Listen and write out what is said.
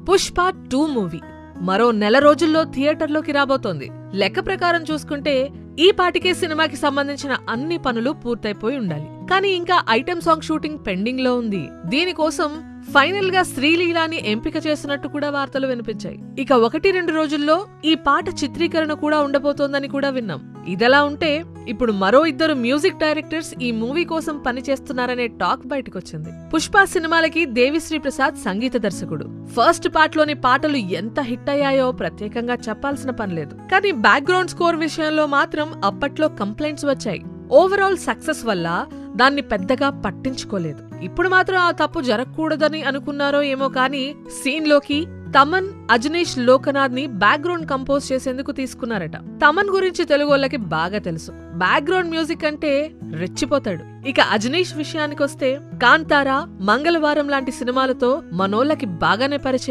Pushpa 2 movie మరో నెల రోజుల్లో థియేటర్లోకి రాబోతోంది. లెక్క ప్రకారం చూసుకుంటే ఈ పాటికే సినిమాకి సంబంధించిన అన్ని పనులు పూర్తయిపోయి ఉండాలి. కానీ ఇంకా ఐటెం సాంగ్ షూటింగ్ పెండింగ్ లో ఉంది. దీనికోసం ఫైనల్ గా శ్రీలీలాని ఎంపిక చేసినట్టు కూడా వార్తలు వినిపించాయి. ఇక 1-2 రోజుల్లో ఈ పాట చిత్రీకరణ కూడా ఉండబోతోందని కూడా విన్నాం. ఇదలా ఉంటే ఇప్పుడు మరో 2 మ్యూజిక్ డైరెక్టర్స్ ఈ మూవీ కోసం పనిచేస్తున్నారనే టాక్ బయటకొచ్చింది. పుష్ప సినిమాలకి దేవిశ్రీ ప్రసాద్ సంగీత దర్శకుడు. ఫస్ట్ పార్ట్ లోని పాటలు ఎంత హిట్ అయ్యాయో ప్రత్యేకంగా చెప్పాల్సిన పనిలేదు. కానీ బ్యాక్గ్రౌండ్ స్కోర్ విషయంలో మాత్రం అప్పట్లో కంప్లైంట్స్ వచ్చాయి. ఓవరాల్ సక్సెస్ వల్ల దాన్ని పెద్దగా పట్టించుకోలేదు. ఇప్పుడు మాత్రం ఆ తప్పు జరగకూడదని అనుకున్నారో ఏమో కానీ సీన్ లోకి తమన్, అజనీష్ లోకనాథ్ ని బ్యాక్గ్రౌండ్ కంపోజ్ చేసేందుకు తీసుకున్నారట. తమన్ గురించి తెలుగోళ్ళకి బాగా తెలుసు. బ్యాక్గ్రౌండ్ మ్యూజిక్ అంటే రెచ్చిపోతాడు. ఇక అజనీష్ విషయానికొస్తే కాంతారా, మంగళవారం లాంటి సినిమాలతో మనోళ్ళకి బాగానే పరిచయం.